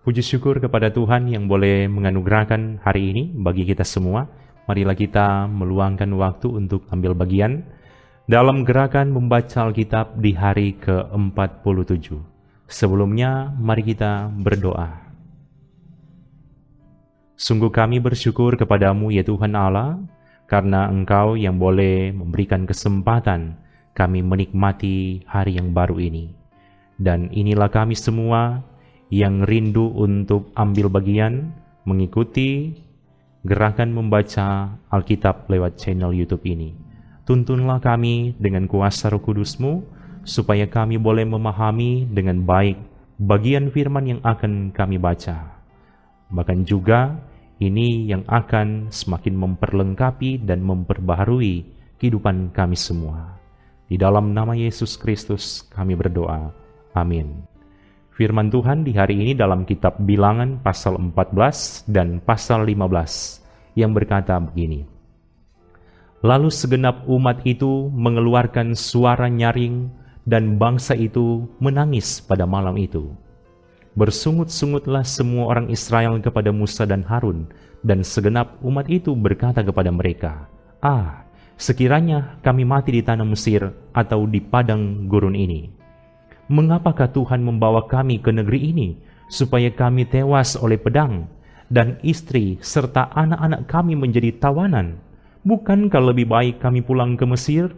Puji syukur kepada Tuhan yang boleh menganugerahkan hari ini bagi kita semua. Marilah kita meluangkan waktu untuk ambil bagian dalam gerakan membaca Alkitab di hari ke-47. Sebelumnya, mari kita berdoa. Sungguh kami bersyukur kepadamu ya Tuhan Allah, karena Engkau yang boleh memberikan kesempatan kami menikmati hari yang baru ini. Dan inilah kami semua yang rindu untuk ambil bagian, mengikuti gerakan membaca Alkitab lewat channel YouTube ini. Tuntunlah kami dengan kuasa Roh Kudus-Mu, supaya kami boleh memahami dengan baik bagian firman yang akan kami baca. Bahkan juga ini yang akan semakin memperlengkapi dan memperbaharui kehidupan kami semua. Di dalam nama Yesus Kristus kami berdoa. Amin. Firman Tuhan di hari ini dalam kitab Bilangan pasal 14 dan pasal 15 yang berkata begini. Lalu segenap umat itu mengeluarkan suara nyaring dan bangsa itu menangis pada malam itu. Bersungut-sungutlah semua orang Israel kepada Musa dan Harun, dan segenap umat itu berkata kepada mereka, sekiranya kami mati di tanah Mesir atau di padang gurun ini. Mengapakah Tuhan membawa kami ke negeri ini, supaya kami tewas oleh pedang, dan istri serta anak-anak kami menjadi tawanan? Bukankah lebih baik kami pulang ke Mesir?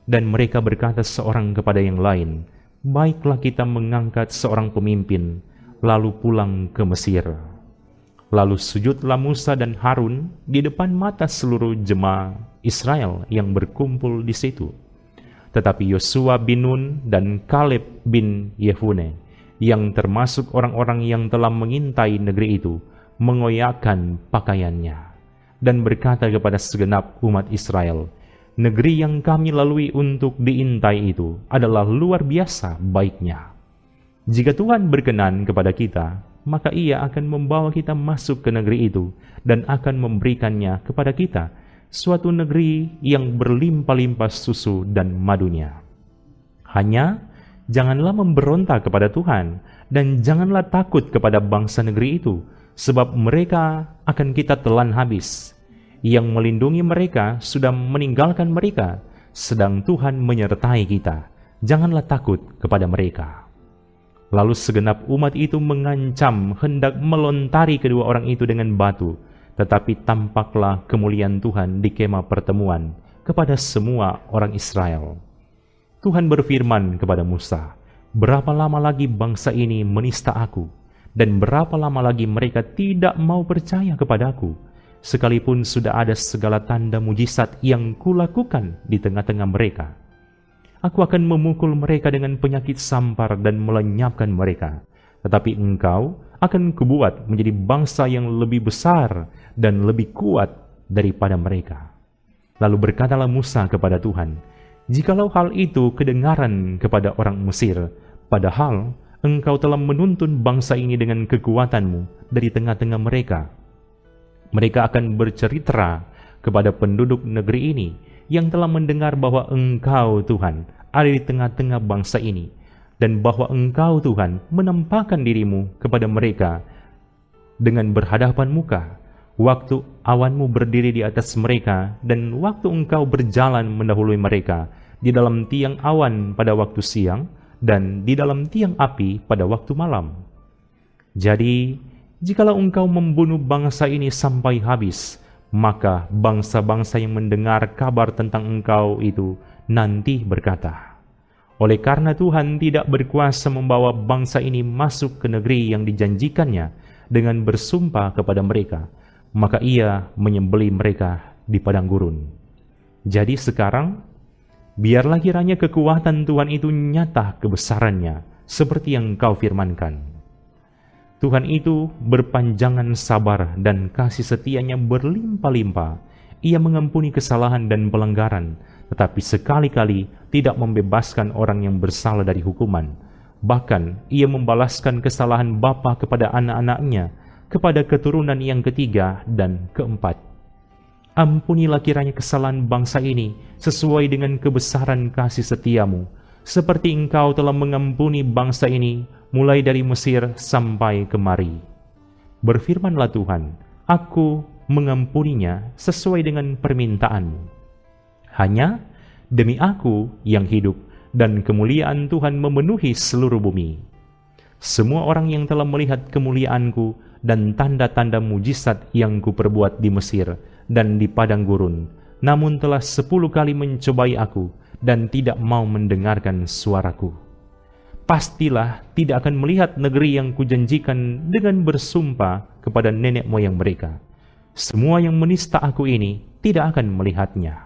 Dan mereka berkata seorang kepada yang lain, baiklah kita mengangkat seorang pemimpin, lalu pulang ke Mesir. Lalu sujudlah Musa dan Harun di depan mata seluruh jemaah Israel yang berkumpul di situ. Tetapi Yosua bin Nun dan Kaleb bin Yefune, yang termasuk orang-orang yang telah mengintai negeri itu, mengoyakkan pakaiannya dan berkata kepada segenap umat Israel, negeri yang kami lalui untuk diintai itu adalah luar biasa baiknya. Jika Tuhan berkenan kepada kita, maka Ia akan membawa kita masuk ke negeri itu dan akan memberikannya kepada kita, suatu negeri yang berlimpah-limpah susu dan madunya. Hanya janganlah memberontak kepada Tuhan, dan janganlah takut kepada bangsa negeri itu, sebab mereka akan kita telan habis. Yang melindungi mereka sudah meninggalkan mereka, sedang Tuhan menyertai kita. Janganlah takut kepada mereka. Lalu segenap umat itu mengancam hendak melontari kedua orang itu dengan batu. Tetapi tampaklah kemuliaan Tuhan di kemah pertemuan kepada semua orang Israel. Tuhan berfirman kepada Musa, berapa lama lagi bangsa ini menista aku, dan berapa lama lagi mereka tidak mau percaya kepadaku, sekalipun sudah ada segala tanda mujizat yang kulakukan di tengah-tengah mereka. Aku akan memukul mereka dengan penyakit sampar dan melenyapkan mereka. Tetapi engkau akan kubuat menjadi bangsa yang lebih besar dan lebih kuat daripada mereka. Lalu berkatalah Musa kepada Tuhan, jikalau hal itu kedengaran kepada orang Mesir, padahal engkau telah menuntun bangsa ini dengan kekuatanmu dari tengah-tengah mereka, mereka akan bercerita kepada penduduk negeri ini yang telah mendengar bahwa engkau Tuhan ada di tengah-tengah bangsa ini, dan bahwa engkau Tuhan menampakkan dirimu kepada mereka dengan berhadapan muka, waktu awanmu berdiri di atas mereka, dan waktu engkau berjalan mendahului mereka di dalam tiang awan pada waktu siang, dan di dalam tiang api pada waktu malam. Jadi, jikalau engkau membunuh bangsa ini sampai habis, maka bangsa-bangsa yang mendengar kabar tentang engkau itu nanti berkata, oleh karena Tuhan tidak berkuasa membawa bangsa ini masuk ke negeri yang dijanjikannya dengan bersumpah kepada mereka, maka Ia menyembelih mereka di padang gurun. Jadi sekarang, biarlah kiranya kekuatan Tuhan itu nyata kebesarannya, seperti yang Kau firmankan. Tuhan itu berpanjangan sabar dan kasih setianya berlimpah-limpah. Ia mengampuni kesalahan dan pelanggaran, tetapi sekali-kali tidak membebaskan orang yang bersalah dari hukuman. Bahkan ia membalaskan kesalahan bapa kepada anak-anaknya kepada keturunan yang ketiga dan keempat. Ampunilah kiranya kesalahan bangsa ini sesuai dengan kebesaran kasih setiamu, seperti Engkau telah mengampuni bangsa ini mulai dari Mesir sampai kemari. Berfirmanlah Tuhan, aku mengampuninya sesuai dengan permintaanmu. Hanya demi aku yang hidup, dan kemuliaan Tuhan memenuhi seluruh bumi. Semua orang yang telah melihat kemuliaanku dan tanda-tanda mujizat yang kuperbuat di Mesir dan di padang gurun, namun telah 10 kali mencobai aku dan tidak mau mendengarkan suaraku, pastilah tidak akan melihat negeri yang kujanjikan dengan bersumpah kepada nenek moyang mereka. Semua yang menista aku ini tidak akan melihatnya.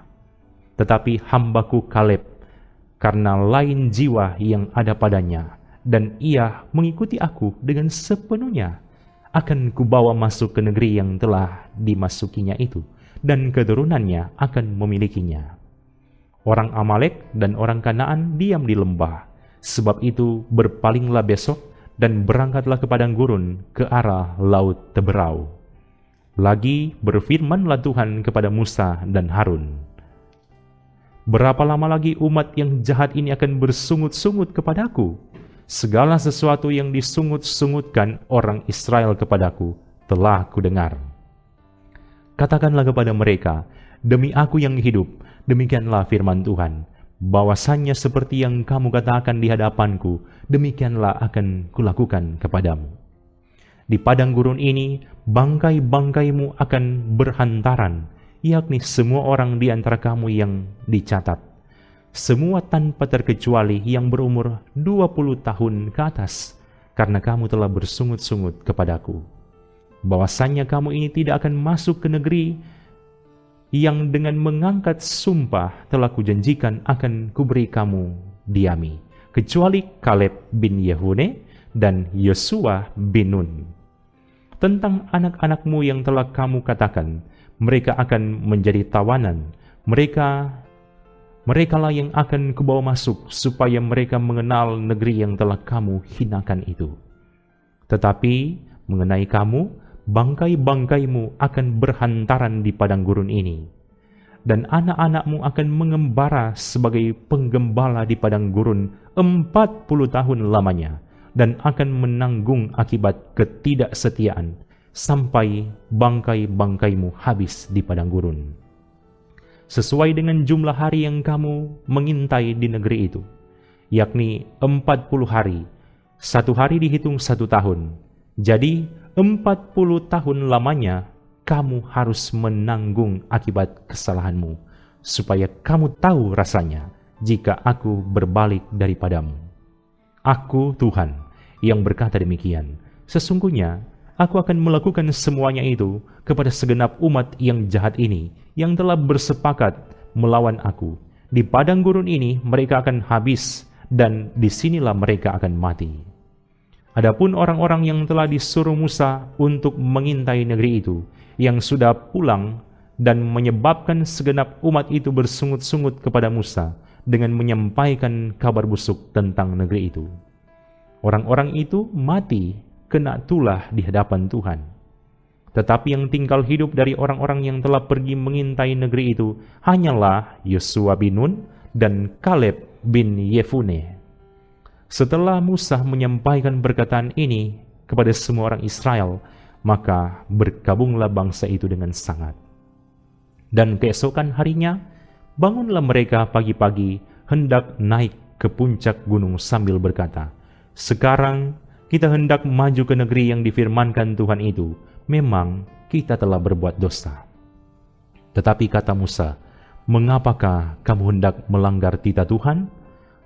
Tetapi hambaku Kaleb, karena lain jiwa yang ada padanya, dan ia mengikuti aku dengan sepenuhnya, akan kubawa masuk ke negeri yang telah dimasukinya itu, dan keturunannya akan memilikinya. Orang Amalek dan orang Kanaan diam di lembah, sebab itu berpalinglah besok dan berangkatlah ke padang gurun ke arah laut Teberau. Lagi berfirmanlah Tuhan kepada Musa dan Harun, berapa lama lagi umat yang jahat ini akan bersungut-sungut kepadaku? Segala sesuatu yang disungut-sungutkan orang Israel kepadaku telah kudengar. Katakanlah kepada mereka, demi aku yang hidup, demikianlah firman Tuhan, bahwasannya seperti yang kamu katakan di hadapanku, demikianlah akan kulakukan kepadamu. Di padang gurun ini, bangkai-bangkaimu akan berhantaran, yakni semua orang di antara kamu yang dicatat, semua tanpa terkecuali yang berumur 20 tahun ke atas, karena kamu telah bersungut-sungut kepadaku. Bahwasannya kamu ini tidak akan masuk ke negeri yang dengan mengangkat sumpah telah kujanjikan akan kuberi kamu diami, kecuali Kaleb bin Yefune dan Yosua bin Nun. Tentang anak-anakmu yang telah kamu katakan, mereka akan menjadi tawanan, merekalah yang akan kubawa masuk, supaya mereka mengenal negeri yang telah kamu hinakan itu. Tetapi mengenai kamu, bangkai-bangkaimu akan berhantaran di padang gurun ini, dan anak-anakmu akan mengembara sebagai penggembala di padang gurun 40 tahun lamanya, dan akan menanggung akibat ketidaksetiaan, sampai bangkai-bangkaimu habis di padang gurun. Sesuai dengan jumlah hari yang kamu mengintai di negeri itu, yakni 40 hari, 1 hari dihitung 1 tahun. Jadi 40 tahun lamanya kamu harus menanggung akibat kesalahanmu, supaya kamu tahu rasanya jika aku berbalik daripadamu. Aku Tuhan yang berkata demikian. Sesungguhnya aku akan melakukan semuanya itu kepada segenap umat yang jahat ini, yang telah bersepakat melawan aku. Di padang gurun ini mereka akan habis, dan disinilah mereka akan mati. Adapun orang-orang yang telah disuruh Musa untuk mengintai negeri itu, yang sudah pulang dan menyebabkan segenap umat itu bersungut-sungut kepada Musa dengan menyampaikan kabar busuk tentang negeri itu. Orang-orang itu mati kena tulah di hadapan Tuhan. Tetapi yang tinggal hidup dari orang-orang yang telah pergi mengintai negeri itu hanyalah Yosua bin Nun dan Kaleb bin Yefune. Setelah Musa menyampaikan perkataan ini kepada semua orang Israel, maka berkabunglah bangsa itu dengan sangat. Dan keesokan harinya, bangunlah mereka pagi-pagi hendak naik ke puncak gunung sambil berkata, sekarang kita hendak maju ke negeri yang difirmankan Tuhan itu. Memang kita telah berbuat dosa. Tetapi kata Musa, mengapakah kamu hendak melanggar titah Tuhan?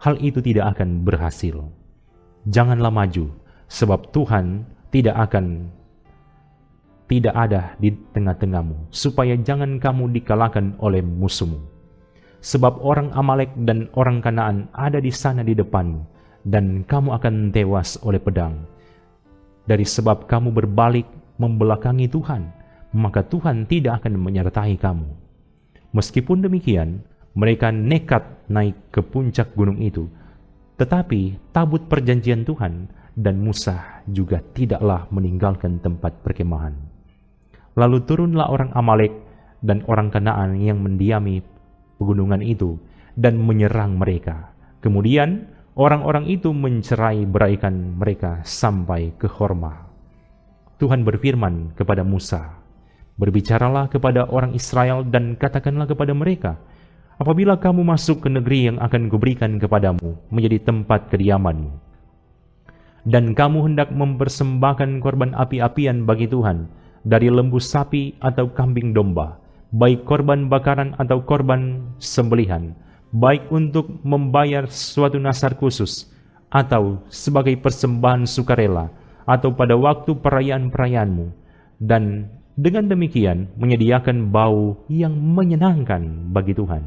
Hal itu tidak akan berhasil. Janganlah maju, sebab Tuhan tidak ada di tengah-tengahmu, supaya jangan kamu dikalahkan oleh musuhmu. Sebab orang Amalek dan orang Kanaan ada di sana di depanmu, dan kamu akan tewas oleh pedang. Dari sebab kamu berbalik membelakangi Tuhan, maka Tuhan tidak akan menyertai kamu. Meskipun demikian, mereka nekat naik ke puncak gunung itu, tetapi tabut perjanjian Tuhan dan Musa juga tidaklah meninggalkan tempat perkemahan. Lalu turunlah orang Amalek dan orang Kanaan yang mendiami pegunungan itu dan menyerang mereka. Kemudian orang-orang itu mencerai beraikan mereka sampai ke Horma. Tuhan berfirman kepada Musa, "Berbicaralah kepada orang Israel dan katakanlah kepada mereka, apabila kamu masuk ke negeri yang akan kuberikan kepadamu menjadi tempat kediamanmu, dan kamu hendak mempersembahkan korban api-apian bagi Tuhan dari lembu sapi atau kambing domba, baik korban bakaran atau korban sembelihan, baik untuk membayar suatu nasar khusus atau sebagai persembahan sukarela atau pada waktu perayaan-perayaanmu, dan dengan demikian menyediakan bau yang menyenangkan bagi Tuhan.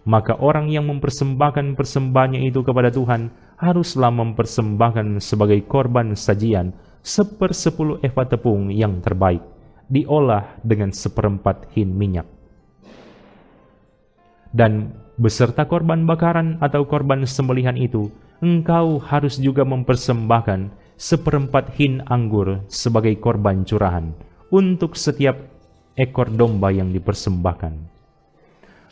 Maka orang yang mempersembahkan persembahannya itu kepada Tuhan haruslah mempersembahkan sebagai korban sajian 1/10 eva tepung yang terbaik, diolah dengan 1/4 hin minyak. Dan beserta korban bakaran atau korban sembelihan itu, engkau harus juga mempersembahkan 1/4 hin anggur sebagai korban curahan untuk setiap ekor domba yang dipersembahkan.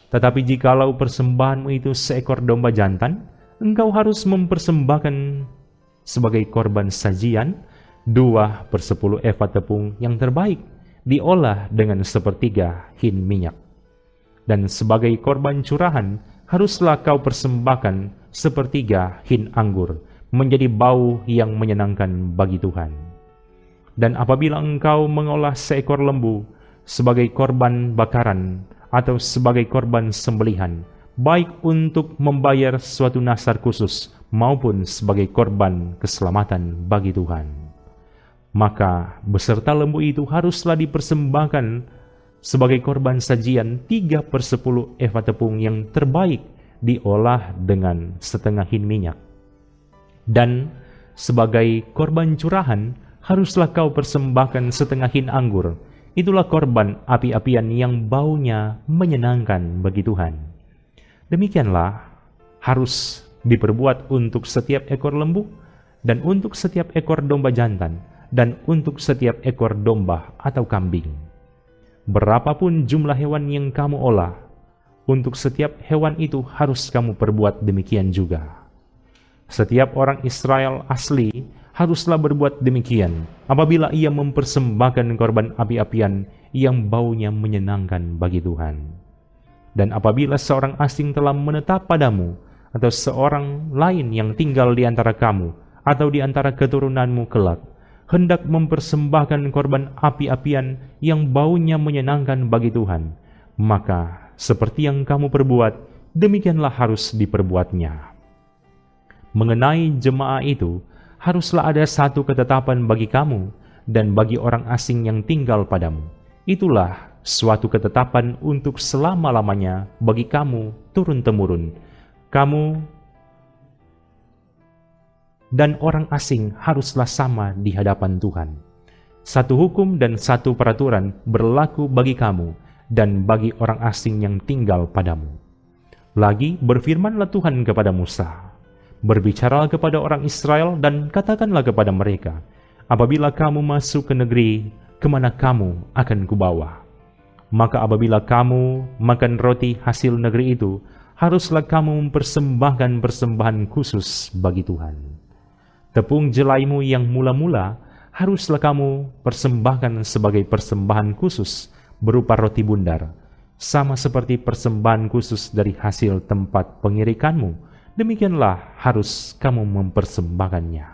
Tetapi jikalau persembahanmu itu seekor domba jantan, engkau harus mempersembahkan sebagai korban sajian 2/10 eva tepung yang terbaik, diolah dengan 1/3 hin minyak. Dan sebagai korban curahan, haruslah kau persembahkan 1/3 hin anggur, menjadi bau yang menyenangkan bagi Tuhan. Dan apabila engkau mengolah seekor lembu sebagai korban bakaran atau sebagai korban sembelihan, baik untuk membayar suatu nasar khusus maupun sebagai korban keselamatan bagi Tuhan, maka beserta lembu itu haruslah dipersembahkan sebagai korban sajian 3/10 eva tepung yang terbaik, diolah dengan 1/2 hin minyak. Dan sebagai korban curahan haruslah kau persembahkan 1/2 hin anggur. Itulah korban api-apian yang baunya menyenangkan bagi Tuhan. Demikianlah harus diperbuat untuk setiap ekor lembu, dan untuk setiap ekor domba jantan, dan untuk setiap ekor domba atau kambing. Berapapun jumlah hewan yang kamu olah, untuk setiap hewan itu harus kamu perbuat demikian juga. Setiap orang Israel asli haruslah berbuat demikian apabila ia mempersembahkan korban api-apian yang baunya menyenangkan bagi Tuhan. Dan apabila seorang asing telah menetap padamu, atau seorang lain yang tinggal di antara kamu atau di antara keturunanmu kelak, hendak mempersembahkan korban api-apian yang baunya menyenangkan bagi Tuhan, maka seperti yang kamu perbuat, demikianlah harus diperbuatnya. Mengenai jemaah itu, haruslah ada satu ketetapan bagi kamu dan bagi orang asing yang tinggal padamu. Itulah suatu ketetapan untuk selama-lamanya bagi kamu turun-temurun. Kamu dan orang asing haruslah sama di hadapan Tuhan. Satu hukum dan satu peraturan berlaku bagi kamu dan bagi orang asing yang tinggal padamu. Lagi berfirmanlah Tuhan kepada Musa, "Berbicaralah kepada orang Israel dan katakanlah kepada mereka, apabila kamu masuk ke negeri kemana kamu akan kubawa, maka apabila kamu makan roti hasil negeri itu, haruslah kamu mempersembahkan persembahan khusus bagi Tuhan. Tepung jelaimu yang mula-mula haruslah kamu persembahkan sebagai persembahan khusus berupa roti bundar, sama seperti persembahan khusus dari hasil tempat pengirikanmu. Demikianlah harus kamu mempersembahkannya.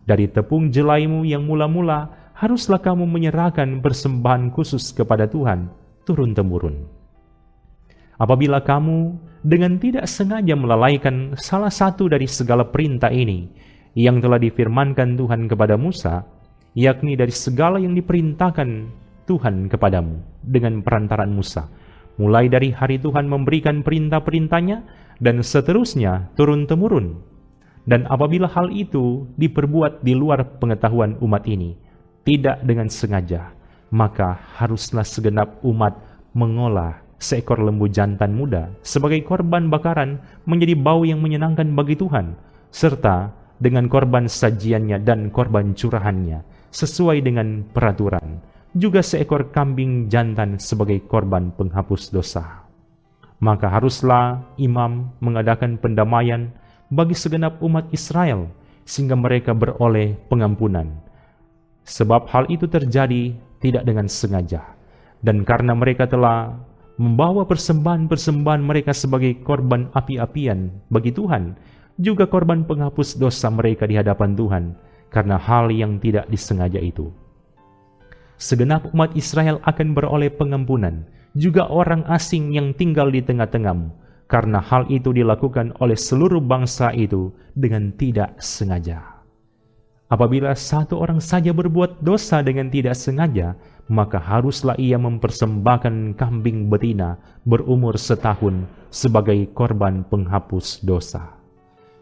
Dari tepung jelaimu yang mula-mula haruslah kamu menyerahkan persembahan khusus kepada Tuhan turun-temurun. Apabila kamu dengan tidak sengaja melalaikan salah satu dari segala perintah ini yang telah difirmankan Tuhan kepada Musa, yakni dari segala yang diperintahkan Tuhan kepadamu dengan perantaraan Musa, mulai dari hari Tuhan memberikan perintah-perintahnya dan seterusnya turun-temurun, dan apabila hal itu diperbuat di luar pengetahuan umat ini, tidak dengan sengaja, maka haruslah segenap umat mengolah seekor lembu jantan muda sebagai korban bakaran menjadi bau yang menyenangkan bagi Tuhan, serta dengan korban sajiannya dan korban curahannya, sesuai dengan peraturan, juga seekor kambing jantan sebagai korban penghapus dosa. Maka haruslah imam mengadakan pendamaian bagi segenap umat Israel, sehingga mereka beroleh pengampunan. Sebab hal itu terjadi tidak dengan sengaja, dan karena mereka telah membawa persembahan-persembahan mereka sebagai korban api-apian bagi Tuhan, juga korban penghapus dosa mereka di hadapan Tuhan, karena hal yang tidak disengaja itu. Segenap umat Israel akan beroleh pengampunan, juga orang asing yang tinggal di tengah-tengahmu, karena hal itu dilakukan oleh seluruh bangsa itu dengan tidak sengaja. Apabila satu orang saja berbuat dosa dengan tidak sengaja, maka haruslah ia mempersembahkan kambing betina berumur setahun sebagai korban penghapus dosa.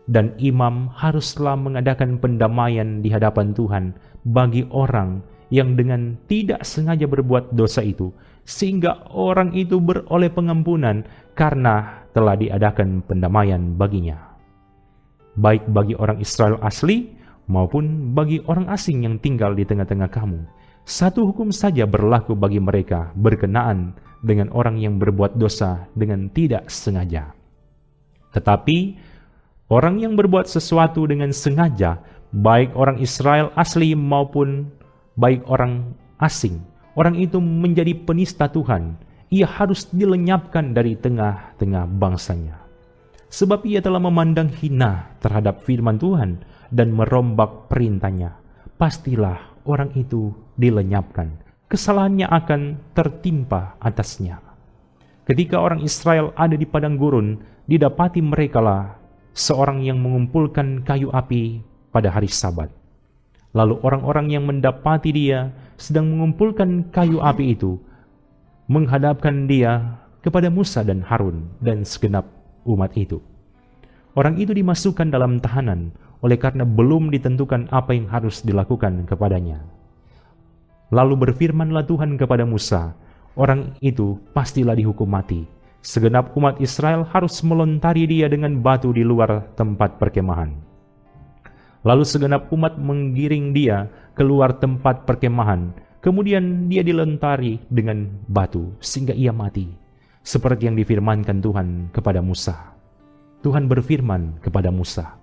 Dan imam haruslah mengadakan pendamaian di hadapan Tuhan bagi orang yang dengan tidak sengaja berbuat dosa itu, sehingga orang itu beroleh pengampunan karena telah diadakan pendamaian baginya. Baik bagi orang Israel asli maupun bagi orang asing yang tinggal di tengah-tengah kamu, satu hukum saja berlaku bagi mereka berkenaan dengan orang yang berbuat dosa dengan tidak sengaja. Tetapi orang yang berbuat sesuatu dengan sengaja, baik orang Israel asli maupun baik orang asing, orang itu menjadi penista Tuhan. Ia harus dilenyapkan dari tengah-tengah bangsanya. Sebab ia telah memandang hina terhadap firman Tuhan dan merombak perintahnya. Pastilah orang itu dilenyapkan. Kesalahannya akan tertimpa atasnya. Ketika orang Israel ada di padang gurun, didapati merekalah seorang yang mengumpulkan kayu api pada hari Sabat. Lalu orang-orang yang mendapati dia sedang mengumpulkan kayu api itu menghadapkan dia kepada Musa dan Harun dan segenap umat itu. Orang itu dimasukkan dalam tahanan oleh karena belum ditentukan apa yang harus dilakukan kepadanya. Lalu berfirmanlah Tuhan kepada Musa, orang itu pastilah dihukum mati. Segenap umat Israel harus melontari dia dengan batu di luar tempat perkemahan. Lalu segenap umat menggiring dia keluar tempat perkemahan. Kemudian dia dilontari dengan batu sehingga ia mati. Seperti yang difirmankan Tuhan kepada Musa. Tuhan berfirman kepada Musa,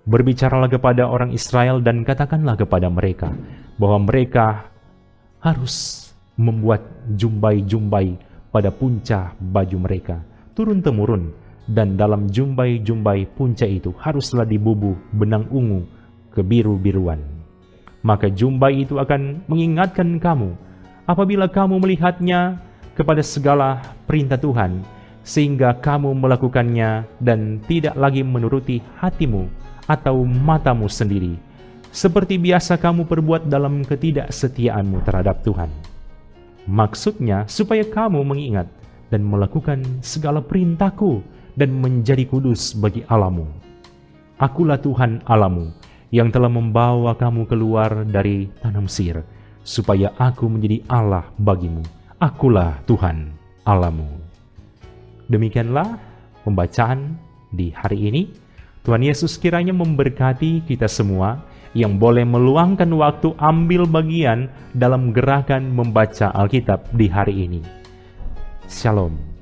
"Berbicaralah kepada orang Israel dan katakanlah kepada mereka bahwa mereka harus membuat jumbai-jumbai pada punca baju mereka turun-temurun, dan dalam jumbai-jumbai punca itu haruslah dibubuh benang ungu kebiru-biruan. Maka jumbai itu akan mengingatkan kamu apabila kamu melihatnya kepada segala perintah Tuhan, sehingga kamu melakukannya dan tidak lagi menuruti hatimu atau matamu sendiri, seperti biasa kamu perbuat dalam ketidaksetiaanmu terhadap Tuhan. Maksudnya supaya kamu mengingat dan melakukan segala perintahku dan menjadi kudus bagi Allahmu. Akulah Tuhan Allahmu yang telah membawa kamu keluar dari tanah Mesir, supaya aku menjadi Allah bagimu. Akulah Tuhan Allahmu." Demikianlah pembacaan di hari ini. Tuhan Yesus kiranya memberkati kita semua yang boleh meluangkan waktu ambil bagian dalam gerakan membaca Alkitab di hari ini. Shalom.